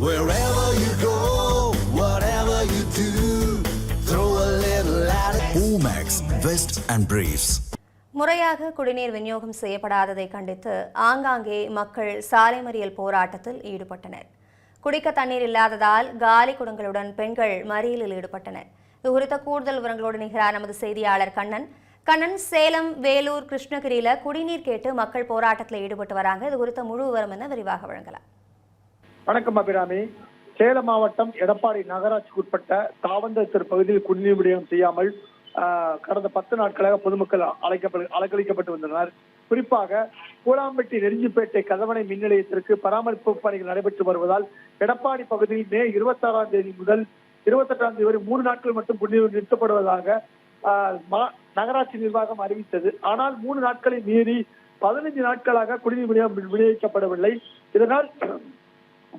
Wherever you go, whatever you do, throw a little at it. Omax, Vest and Briefs. முறையாக குடிநீர் விநியோகம் செய்யப்படாததை கண்டித்து ஆங்காங்கே மக்கள் சாலை மறியல் போராட்டத்தில் ஈடுபட்டனர். குடிக்க தண்ணீர் இல்லாததால் காலி குடங்களுடன் பெண்கள் மறியலில் ஈடுபட்டனர். இது குறித்த கூடுதல் விவரங்களோடு நிகழ்கிறார் நமது செய்தியாளர் கண்ணன். சேலம், வேலூர், கிருஷ்ணகிரியில குடிநீர் கேட்டு மக்கள் போராட்டத்தில் ஈடுபட்டு வராங்க. இது குறித்த முழு விவரம் என்ன விரிவாக வழங்கலாம்? வணக்கம் அபிராமி. சேலம் மாவட்டம் எடப்பாடி நகராட்சிக்கு உட்பட்ட தாவந்தர் பகுதியில் குடிநீர் விநியோகம் செய்யாமல் கடந்த 10 நாட்களாக பொதுமக்கள் அலக்கழிக்கப்பட்டு வந்தனர். குறிப்பாக கூலாம்பட்டி நெருஞ்சிப்பேட்டை கதவணை மின் நிலையத்திற்கு பராமரிப்பு பணிகள் நடைபெற்று வருவதால் எடப்பாடி பகுதியில் மே 26ஆம் தேதி முதல் 28ஆம் தேதி வரை 3 நாட்கள் மட்டும் குடிநீர் நிறுத்தப்படுவதாக நகராட்சி நிர்வாகம் அறிவித்தது. ஆனால் 3 நாட்களை மீறி 15 நாட்களாக குடிநீர் விநியோகிக்கப்படவில்லை. இதனால்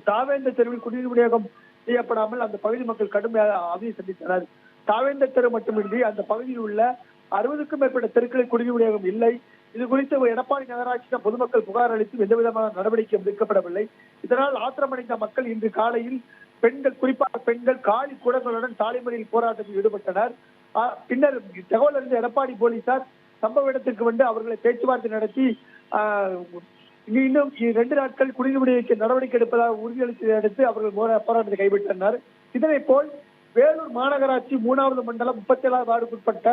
தாவேந்தர் தெருவில் குடிநீர் விநியோகம் செய்யப்படாமல் அந்த பகுதி மக்கள் கடும் அவதியை சந்தித்தனர். தாவேந்தர் தெரு மட்டுமின்றி அந்த பகுதியில் உள்ள 60க்கும் மேற்பட்ட தெருக்களில் குடிநீர் விநியோகம் இல்லை. இது குறித்து எடப்பாடி நகராட்சியிடம் பொதுமக்கள் புகார் அளித்து எந்த விதமான நடவடிக்கை எடுக்கப்படவில்லை. இதனால் ஆத்திரமடைந்த மக்கள் இன்று காலையில் குறிப்பாக பெண்கள் காலி குடங்களுடன் சாலை மறியல் போராட்டத்தில் ஈடுபட்டனர். பின்னர் தகவல் அறிந்த எடப்பாடி போலீசார் சம்பவ இடத்திற்கு வந்து அவர்களை பேச்சுவார்த்தை நடத்தி இன்னும் 2 நாட்கள் குடிநீர் விநியோகிக்க நடவடிக்கை எடுப்பதாக உறுதியளித்ததை அடுத்து அவர்கள் போராட்டத்தை கைவிட்டனர். இதனை போல் வேலூர் மாநகராட்சி 3வது மண்டலம் 37வது வார்டுக்குட்பட்ட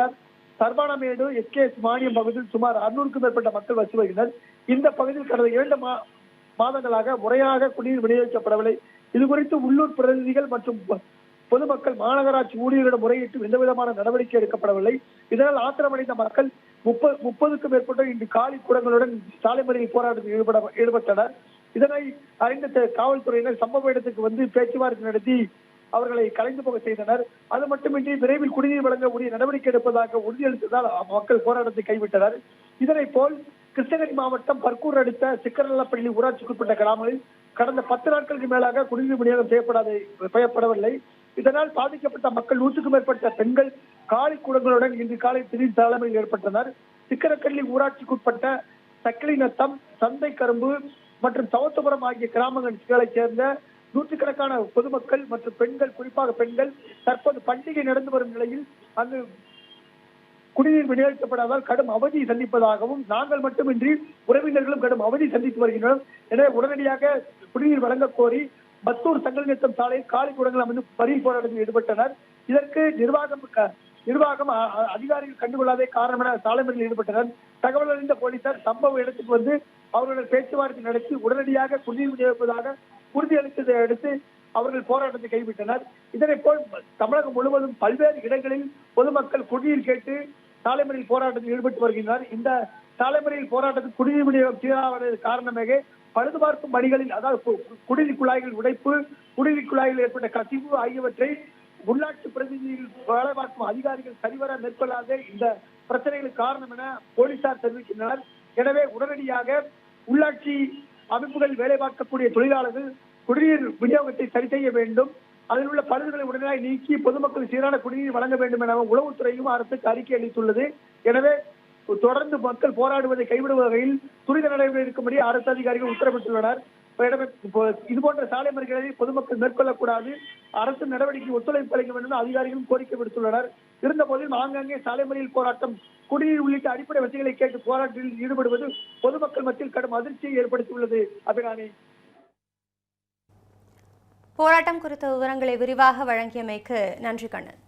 சர்வானமேடு எஸ்கேஎஸ் மானியம் பகுதியில் சுமார் 600க்கும் மேற்பட்ட மக்கள் வசி வருகின்றனர். இந்த பகுதியில் கடந்த 2 மாதங்களாக முறையாக குடிநீர் விநியோகிக்கப்படவில்லை. இது குறித்து உள்ளூர் பிரதிநிதிகள் மற்றும் பொதுமக்கள் மாநகராட்சி ஊழியர்களிடம் முறையிட்டு எந்த விதமான நடவடிக்கை எடுக்கப்படவில்லை. இதனால் ஆத்திரமடைந்த மக்கள் 30க்கும் மேற்பட்டோர் இன்று காலி குடங்களுடன் சாலை மறியல் போராட்டத்தில் ஈடுபட்டனர். இதனை அறிந்த காவல்துறையினர் சம்பவ இடத்துக்கு வந்து பேச்சுவார்த்தை நடத்தி அவர்களை கலைந்து போக செய்தனர். அது மட்டுமின்றி விரைவில் குடிநீர் வழங்க உரிய நடவடிக்கை எடுப்பதாக உறுதியளித்ததால் மக்கள் போராட்டத்தை கைவிட்டனர். இதனை போல் கிருஷ்ணகிரி மாவட்டம் பர்கூர் அடுத்த சிக்கரநல்லப்பள்ளி ஊராட்சிக்குட்பட்ட கிராமங்களில் கடந்த 10 நாட்களுக்கு மேலாக குடிநீர் விநியோகம் செய்யப்படவில்லை. இதனால் பாதிக்கப்பட்ட மக்கள் 100க்கும் மேற்பட்ட பெண்கள் காலி குடங்களுடன் இன்று காலை திடீர் தலைமையில் ஏற்பட்டனர். சிக்கரக்கள்ளி ஊராட்சிக்குட்பட்ட சக்கிலிநத்தம், சந்தை கரும்பு மற்றும் சவத்துபுரம் ஆகிய கிராமங்களைச் சேர்ந்த நூற்றுக்கணக்கான பொதுமக்கள் மற்றும் பெண்கள், குறிப்பாக பெண்கள் தற்போது பண்டிகை நடந்து வரும் நிலையில் அங்கு குடிநீர் விநியோகிக்கப்படாதால் கடும் அவதி சந்திப்பதாகவும் நாங்கள் மட்டுமின்றி உறவினர்களும் கடும் அவதி சந்தித்து வருகின்றனர். எனவே உடனடியாக குடிநீர் வழங்க கோரி பத்தூர் சங்கல்நிறுத்தம் சாலையில் காலி குடங்கள் அமைந்து மறியல் போராட்டத்தில் ஈடுபட்டனர். இதற்கு நிர்வாகம் அதிகாரிகள் கண்டுகொள்ளாதே காரணம் என சாலை மறியலில் ஈடுபட்டனர். தகவல் அறிந்த போலீசார் சம்பவ இடத்துக்கு வந்து அவர்களுடன் பேச்சுவார்த்தை நடத்தி உடனடியாக குடிநீர் விநியோகிப்பதாக உறுதியளித்ததை அடுத்து அவர்கள் போராட்டத்தை கைவிட்டனர். இதனை போல் தமிழகம் முழுவதும் பல்வேறு இடங்களில் பொதுமக்கள் குடிநீர் கேட்டு சாலை மறியல் போராட்டத்தில் ஈடுபட்டு வருகின்றனர். இந்த சாலை மறியல் போராட்டத்தில் குடிநீர் விநியோகம் சீரானது காரணமாக பழுதுபார்க்கும் பணிகளில், அதாவது குடிநீர் குழாய்கள் உடைப்பு, குடிநீர் குழாய்கள் ஏற்பட்ட கசிவு ஆகியவற்றை உள்ளாட்சி பிரதிநிதிகள் வேலை பார்க்கும் அதிகாரிகள் சரிவர மேற்கொள்ளாத இந்த பிரச்சனைகளுக்கு காரணம் என போலீசார் தெரிவிக்கின்றனர். எனவே உடனடியாக உள்ளாட்சி அமைப்புகள் வேலை பார்க்கக்கூடிய தொழிலாளர்கள் குடிநீர் விநியோகத்தை சரி செய்ய வேண்டும். அதில் உள்ள பழுதுகளை உடனடியாக நீக்கி பொதுமக்கள் சீரான குடிநீர் வழங்க வேண்டும் என உளவுத்துறையும் அரசுக்கு அறிக்கை அளித்துள்ளது. எனவே தொடர்ந்து மக்கள் போராடுவதை கைவிடும் வகையில் துரித நடவடிக்கை எடுக்கும்படி அரசு அதிகாரிகள் உத்தரவிட்டுள்ளனர். இது போன்ற சாலை மறியல்களை பொதுமக்கள் மேற்கொள்ளக்கூடாது, அரசு நடவடிக்கை ஒத்துழைப்பு அளிக்க வேண்டும் என அதிகாரிகளும் கோரிக்கை விடுத்துள்ளனர். இருந்த போதிலும் ஆங்காங்கே சாலை மறியல் போராட்டம், குடிநீர் உள்ளிட்ட அடிப்படை வசதிகளை கேட்டு போராட்டத்தில் ஈடுபடுவது பொதுமக்கள் மத்தியில் கடும் அதிர்ச்சியை ஏற்படுத்தியுள்ளது. அபிராமி, போராட்டம் குறித்த விவரங்களை விரிவாக வழங்கியமைக்கு நன்றி கண்ணன்.